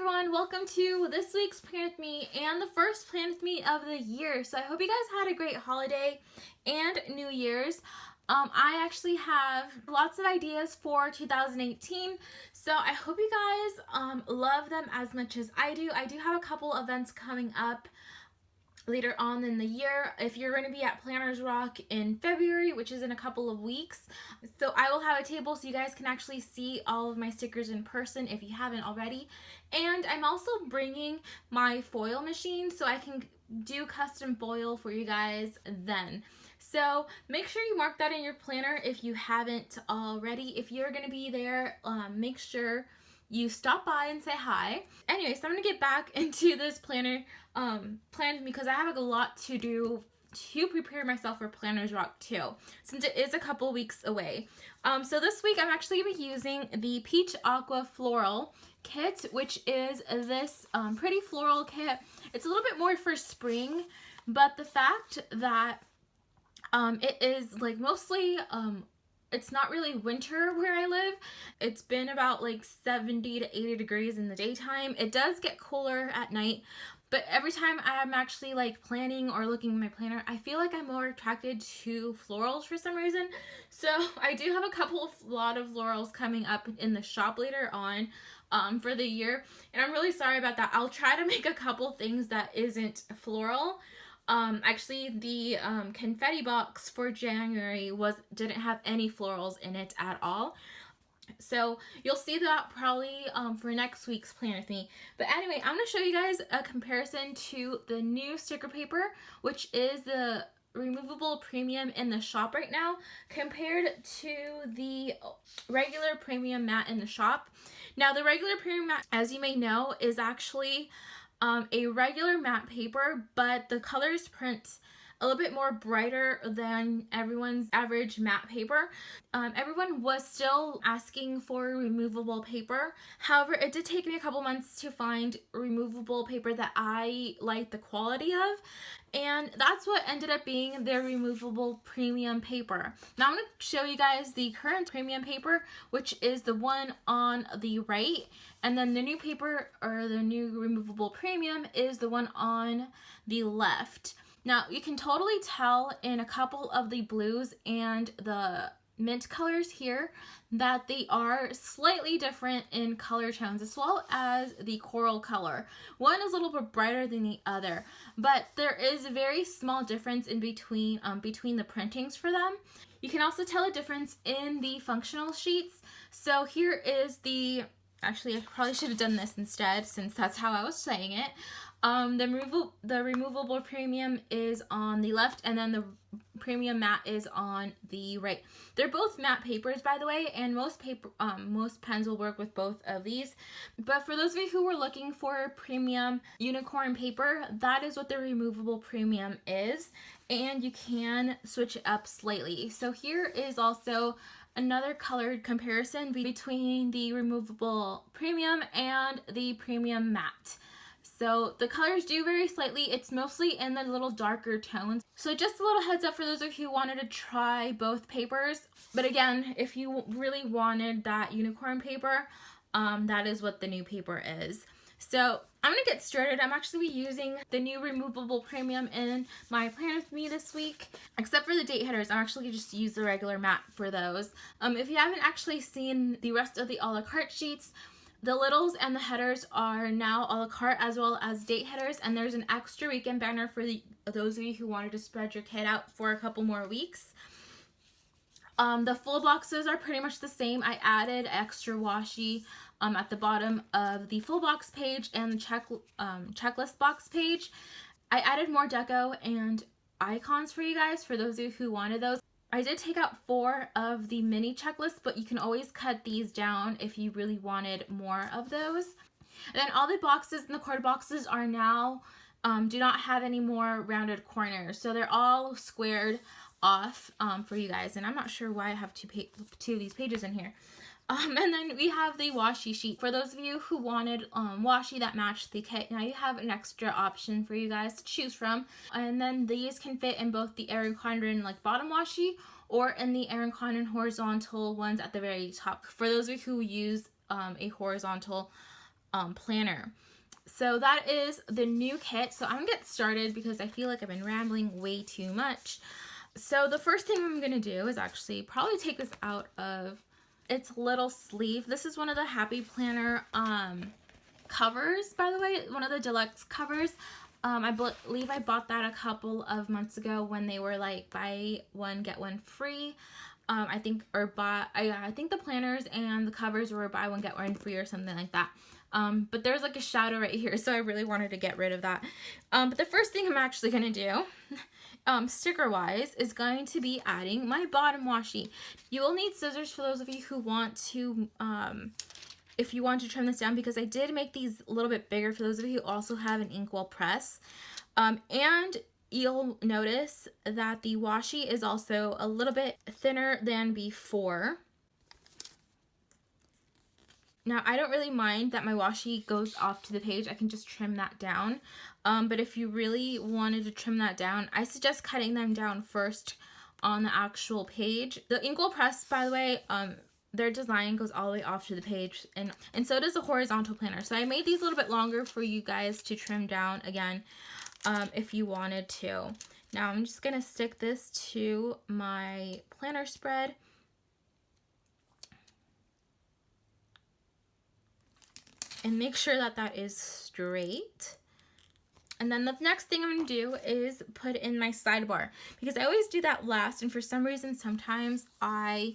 everyone, welcome to this week's Plan With Me and the first Plan With Me of the year. So I hope you guys had a great holiday and New Year's. I actually have lots of ideas for 2018, so I hope you guys love them as much as I do. I do have a couple events coming up later on in the year. If you're going to be at Planners Rock in February, which is in a couple of weeks, so I will have a table so you guys can actually see all of my stickers in person if you haven't already. And I'm also bringing my foil machine so I can do custom foil for you guys then. So make sure you mark that in your planner if you haven't already. If you're going to be there, make sure you stop by and say hi. Anyway, so I'm gonna get back into this planner plan because I have a lot to do to prepare myself for Planners Rock 2, since it is a couple weeks away. So this week I'm actually gonna be using the Peach Aqua Floral kit, which is this pretty floral kit. It's a little bit more for spring, but the fact that it is like mostly it's not really winter where I live. It's been about like 70 to 80 degrees in the daytime. It does get cooler at night, but every time I'm actually like planning or looking at my planner, I feel like I'm more attracted to florals for some reason. So I do have a lot of florals coming up in the shop later on for the year, and I'm really sorry about that. I'll try to make a couple things that isn't floral. Actually, the confetti box for January didn't have any florals in it at all. So you'll see that probably for next week's Plan With Me. But anyway, I'm going to show you guys a comparison to the new sticker paper, which is the removable premium in the shop right now, compared to the regular premium matte in the shop. Now, the regular premium matte, as you may know, is actually a regular matte paper, but the colors print a little bit more brighter than everyone's average matte paper. Everyone was still asking for removable paper. However, it did take me a couple months to find removable paper that I like the quality of, and that's what ended up being their removable premium paper. Now I'm going to show you guys the current premium paper, which is the one on the right, and then the new paper, or the new removable premium, is the one on the left. Now you can totally tell in a couple of the blues and the mint colors here that they are slightly different in color tones, as well as the coral color. One is a little bit brighter than the other, but there is a very small difference in between the printings for them. You can also tell a difference in the functional sheets. So here is the, actually I probably should have done this instead, since that's how I was saying it. The removable premium is on the left, and then the premium matte is on the right. They're both matte papers, by the way, and most pens will work with both of these. But for those of you who were looking for premium unicorn paper, that is what the removable premium is, and you can switch it up slightly. So here is also another colored comparison between the removable premium and the premium matte. So the colors do vary slightly. It's mostly in the little darker tones. So just a little heads up for those of you who wanted to try both papers. But again, if you really wanted that unicorn paper, that is what the new paper is. So I'm going to get started. I'm actually using the new removable premium in my Plan With Me this week. Except for the date headers, I'm actually just use the regular matte for those. If you haven't actually seen the rest of the a la carte sheets, the littles and the headers are now a la carte, as well as date headers, and there's an extra weekend banner for those of you who wanted to spread your kit out for a couple more weeks. The full boxes are pretty much the same. I added extra washi at the bottom of the full box page and the checklist box page. I added more deco and icons for you guys, for those of you who wanted those. I did take out 4 of the mini checklists, but you can always cut these down if you really wanted more of those. And then all the boxes and the quarter boxes are now, do not have any more rounded corners. So they're all squared off for you guys. And I'm not sure why I have two of these pages in here. And then we have the washi sheet. For those of you who wanted washi that matched the kit, now you have an extra option for you guys to choose from. And then these can fit in both the Erin Condren like bottom washi, or in the Erin Condren horizontal ones at the very top. For those of you who use a horizontal planner. So that is the new kit. So I'm gonna get started because I feel like I've been rambling way too much. So the first thing I'm gonna do is actually probably take this out of its little sleeve. This is one of the Happy Planner covers, by the way, one of the deluxe covers. I believe I bought that a couple of months ago when they were like buy one get one free. I think the planners and the covers were buy one get one free or something like that. But there's like a shadow right here, so I really wanted to get rid of that. But the first thing I'm actually gonna do, sticker wise, is going to be adding my bottom washi. You will need scissors for those of you who want to if you want to trim this down, because I did make these a little bit bigger for those of you who also have an inkwell press. And you'll notice that the washi is also a little bit thinner than before. Now, I don't really mind that my washi goes off to the page. I can just trim that down. But if you really wanted to trim that down, I suggest cutting them down first on the actual page. The inkwell press, by the way, their design goes all the way off to the page, and so does the horizontal planner. So I made these a little bit longer for you guys to trim down again, if you wanted to. Now I'm just gonna stick this to my planner spread. And make sure that that is straight. And then the next thing I'm gonna do is put in my sidebar, because I always do that last, and for some reason sometimes I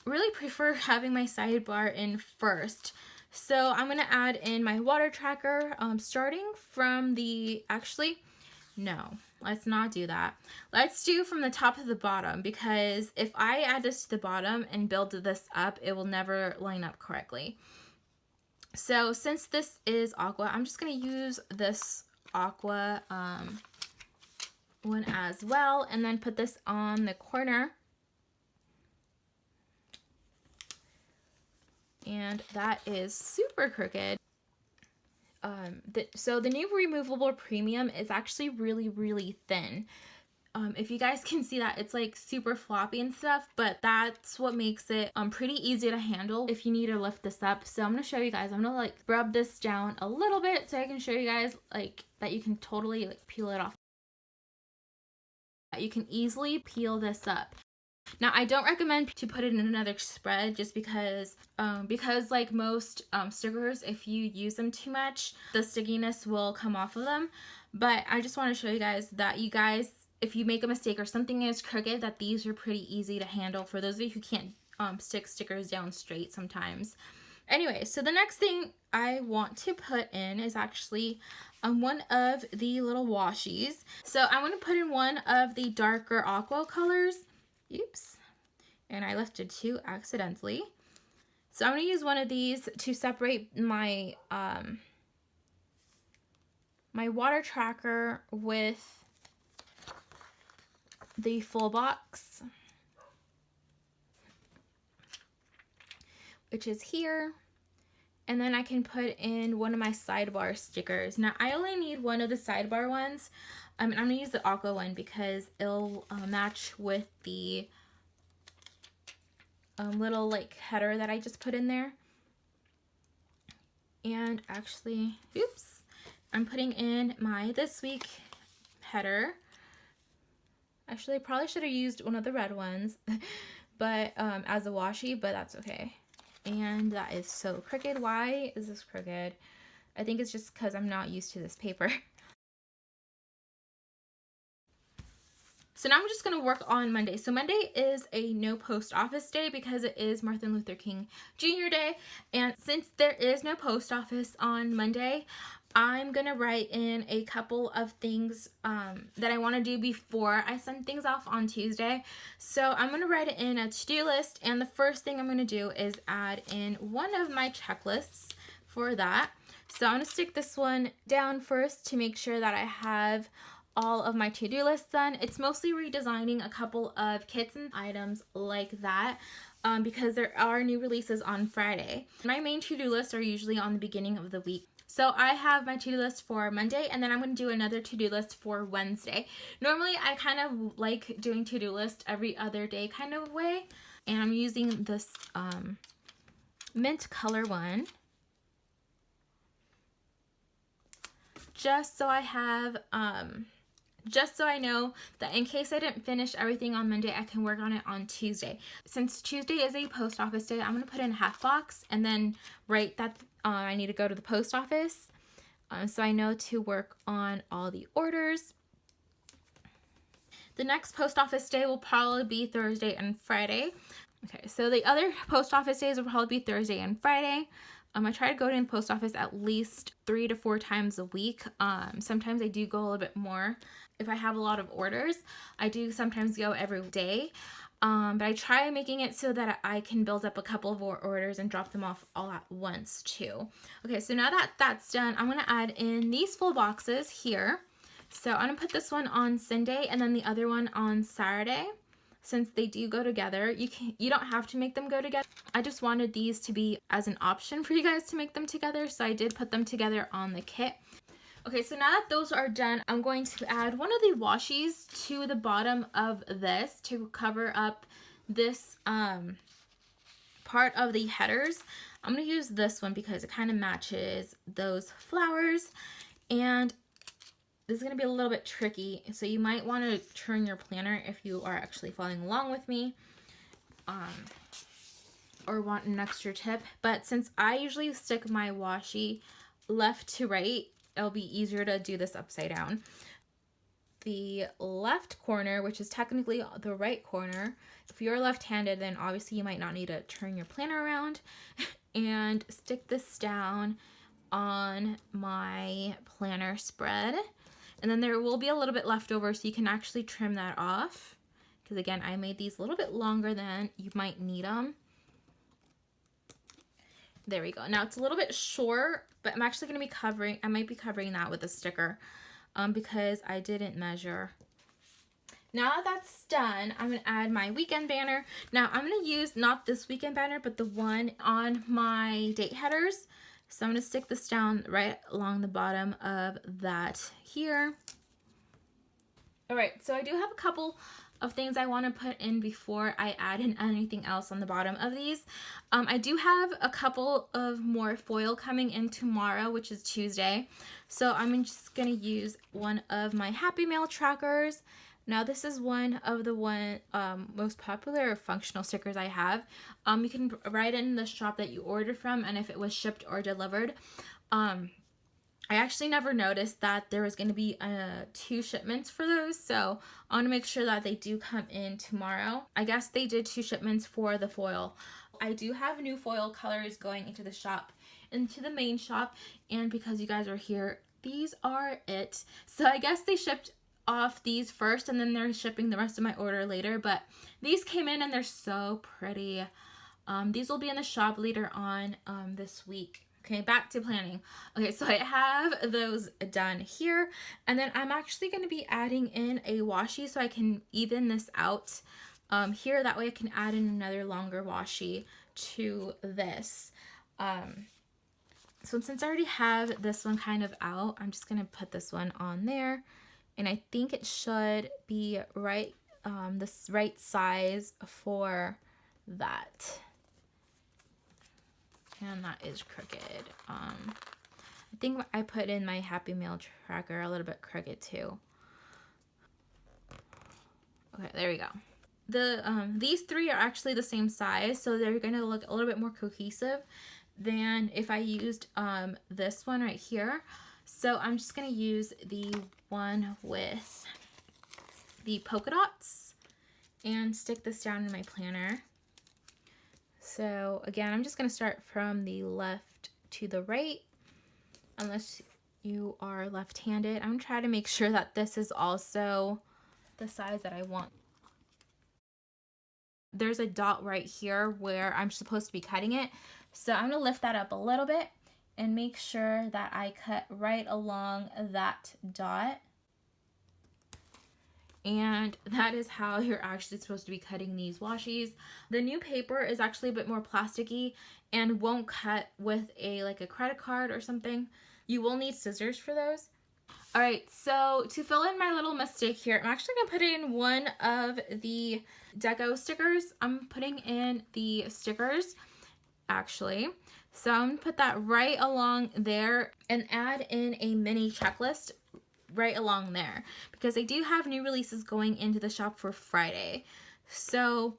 really prefer having my sidebar in first. So I'm gonna add in my water tracker, starting from the, actually, no, let's not do that. Let's do from the top to the bottom, because if I add this to the bottom and build this up, it will never line up correctly. So since this is Aqua, I'm just gonna use this Aqua one as well, and then put this on the corner. And that is super crooked. So the new removable premium is actually really, really thin. If you guys can see that, it's like super floppy and stuff, but that's what makes it pretty easy to handle if you need to lift this up. So I'm gonna show you guys. I'm gonna like rub this down a little bit so I can show you guys like that you can totally like peel it off. You can easily peel this up. Now, I don't recommend to put it in another spread, just because like most stickers, if you use them too much, the stickiness will come off of them. But I just want to show you guys that if you make a mistake or something is crooked, that these are pretty easy to handle for those of you who can't stick stickers down straight sometimes. Anyway, so the next thing I want to put in is actually one of the little washies. So I want to put in one of the darker aqua colors. Oops, and I lifted two accidentally. So I'm going to use one of these to separate my my water tracker with the full box, which is here. And then I can put in one of my sidebar stickers. Now I only need one of the sidebar ones. I'm going to use the Aqua one because it'll match with the little like header that I just put in there. And actually, oops, I'm putting in my this week header. Actually, I probably should have used one of the red ones, but as a washi, but that's okay. And that is so crooked. Why is this crooked? I think it's just because I'm not used to this paper. So now I'm just going to work on Monday. So Monday is a no post office day because it is Martin Luther King Jr. Day. And since there is no post office on Monday, I'm going to write in a couple of things that I want to do before I send things off on Tuesday. So I'm going to write it in a to-do list. And the first thing I'm going to do is add in one of my checklists for that. So I'm going to stick this one down first to make sure that I have all of my to-do lists done. It's mostly redesigning a couple of kits and items like that because there are new releases on Friday. My main to-do lists are usually on the beginning of the week. So I have my to-do list for Monday, and then I'm going to do another to-do list for Wednesday. Normally I kind of like doing to-do list every other day kind of way, and I'm using this mint color one. just so I have, just so I know that in case I didn't finish everything on Monday, I can work on it on Tuesday. Since Tuesday is a post office day, I'm going to put in a half box and then write that I need to go to the post office. So I know to work on all the orders. The next post office day will probably be Thursday and Friday. Okay, so the other post office days will probably be Thursday and Friday. I try to go to the post office at least 3 to 4 times a week. Sometimes I do go a little bit more. If I have a lot of orders, I do sometimes go every day. But I try making it so that I can build up a couple of orders and drop them off all at once too. Okay, so now that that's done, I'm gonna add in these full boxes here. So I'm gonna put this one on Sunday and then the other one on Saturday. Since they do go together, you don't have to make them go together. I just wanted these to be as an option for you guys to make them together, so I did put them together on the kit. Okay, so now that those are done, I'm going to add one of the washies to the bottom of this to cover up this part of the headers. I'm going to use this one because it kind of matches those flowers, and this is going to be a little bit tricky, so you might want to turn your planner if you are actually following along with me or want an extra tip. But since I usually stick my washi left to right, it'll be easier to do this upside down. The left corner, which is technically the right corner, if you're left-handed, then obviously you might not need to turn your planner around, and stick this down on my planner spread. And then there will be a little bit left over, so you can actually trim that off. Because again, I made these a little bit longer than you might need them. There we go. Now it's a little bit short, but I'm actually going to be covering, I might be covering that with a sticker because I didn't measure. Now that that's done, I'm going to add my weekend banner. Now I'm going to use not this weekend banner, but the one on my date headers. So I'm going to stick this down right along the bottom of that here. All right, so I do have a couple of things I want to put in before I add in anything else on the bottom of these. I do have a couple of more foil coming in tomorrow, which is Tuesday. So I'm just going to use one of my Happy Mail trackers. Now this is one of the most popular functional stickers I have. You can write in the shop that you ordered from and if it was shipped or delivered. I actually never noticed that there was going to be 2 shipments for those, so I want to make sure that they do come in tomorrow. I guess they did 2 shipments for the foil. I do have new foil colors going into the shop, into the main shop, and because you guys are here, these are it. So I guess they shipped off these first and then they're shipping the rest of my order later, but these came in and they're so pretty. These will be in the shop later on this week. Okay, back to planning. Okay, so I have those done here, and then I'm actually going to be adding in a washi so I can even this out here. That way I can add in another longer washi to this. So since I already have this one kind of out, I'm just going to put this one on there, and I think it should be right, this right size for that. And that is crooked. I think I put in my Happy Mail tracker a little bit crooked too. Okay, there we go. These 3 are actually the same size, so they're going to look a little bit more cohesive than if I used this one right here. So I'm just going to use the one with the polka dots and stick this down in my planner. So again, I'm just going to start from the left to the right, unless you are left-handed. I'm going to try to make sure that this is also the size that I want. There's a dot right here where I'm supposed to be cutting it. So I'm going to lift that up a little bit and make sure that I cut right along that dot. And that is how you're actually supposed to be cutting these washies. The new paper is actually a bit more plasticky and won't cut with like a credit card or something. You will need scissors for those. All right, so to fill in my little mistake here, I'm actually gonna put in one of the deco stickers. I'm putting in the stickers actually. So I'm going to put that right along there and add in a mini checklist right along there because I do have new releases going into the shop for Friday. So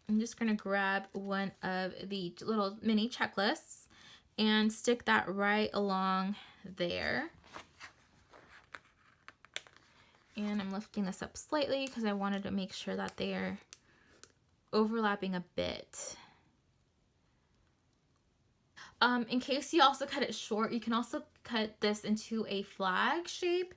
I'm just going to grab one of the little mini checklists and stick that right along there. And I'm lifting this up slightly because I wanted to make sure that they're overlapping a bit. In case you also cut it short, you can also cut this into a flag shape.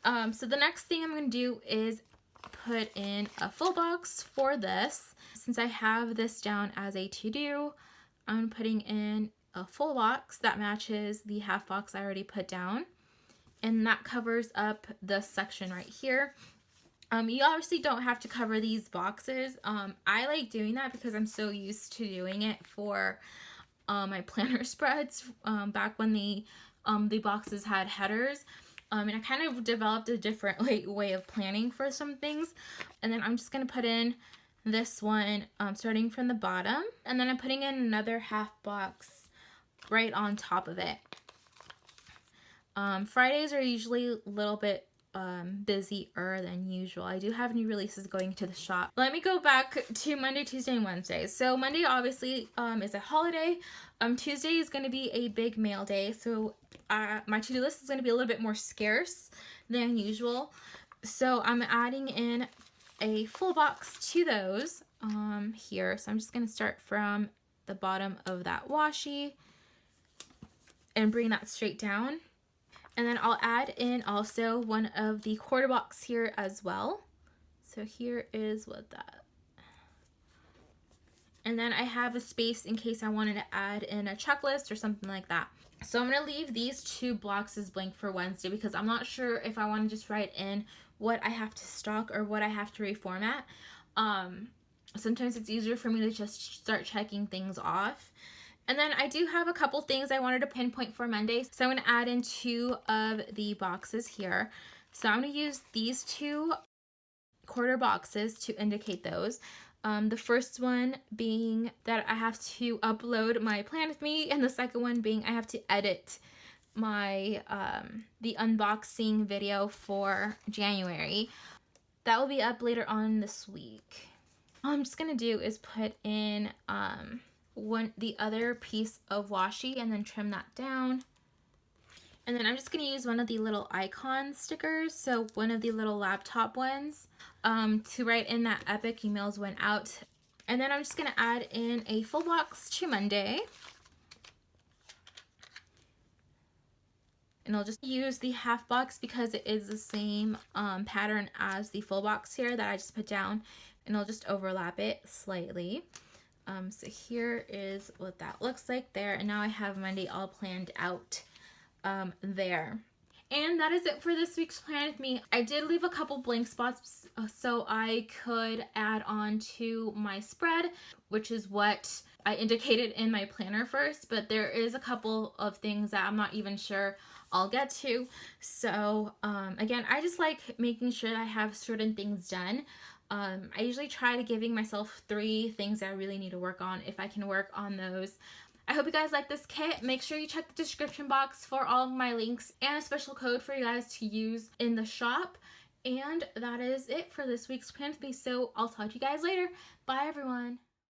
So the next thing I'm going to do is put in a full box for this. Since I have this down as a to-do, I'm putting in a full box that matches the half box I already put down. And that covers up the section right here. You obviously don't have to cover these boxes. I like doing that because I'm so used to doing it for my planner spreads back when the boxes had headers. And I kind of developed a different way of planning for some things. And then I'm just going to put in this one starting from the bottom. And then I'm putting in another half box right on top of it. Fridays are usually a little bit busier than usual. I do have new releases going to the shop. Let me go back to Monday, Tuesday, and Wednesday. So Monday obviously is a holiday. Tuesday is going to be a big mail day. So my to-do list is going to be a little bit more scarce than usual. So I'm adding in a full box to those here. So I'm just going to start from the bottom of that washi and bring that straight down. And then I'll add in also one of the quarter box here as well. So here is what that. And then I have a space in case I wanted to add in a checklist or something like that. So I'm going to leave these two boxes blank for Wednesday because I'm not sure if I want to just write in what I have to stock or what I have to reformat. Sometimes it's easier for me to just start checking things off. And then I do have a couple things I wanted to pinpoint for Monday. So I'm going to add in two of the boxes here. So I'm going to use these two quarter boxes to indicate those. The first one being that I have to upload my plan with me, and the second one being I have to edit my the unboxing video for January. That will be up later on this week. All I'm just going to do is put in the other piece of washi and then trim that down. And then I'm just going to use one of the little icon stickers, so one of the little laptop ones, to write in that epic emails went out. And then I'm just going to add in a full box to Monday. And I'll just use the half box because it is the same pattern as the full box here that I just put down. And I'll just overlap it slightly. So here is what that looks like there. And now I have Monday all planned out there. And that is it for this week's Plan With Me. I did leave a couple blank spots so I could add on to my spread, which is what I indicated in my planner first. But there is a couple of things that I'm not even sure I'll get to. So again, I just like making sure that I have certain things done. I usually try to giving myself 3 things that I really need to work on if I can work on those. I hope you guys like this kit. Make sure you check the description box for all of my links and a special code for you guys to use in the shop. And that is it for this week's Plan With Me. So I'll talk to you guys later. Bye everyone.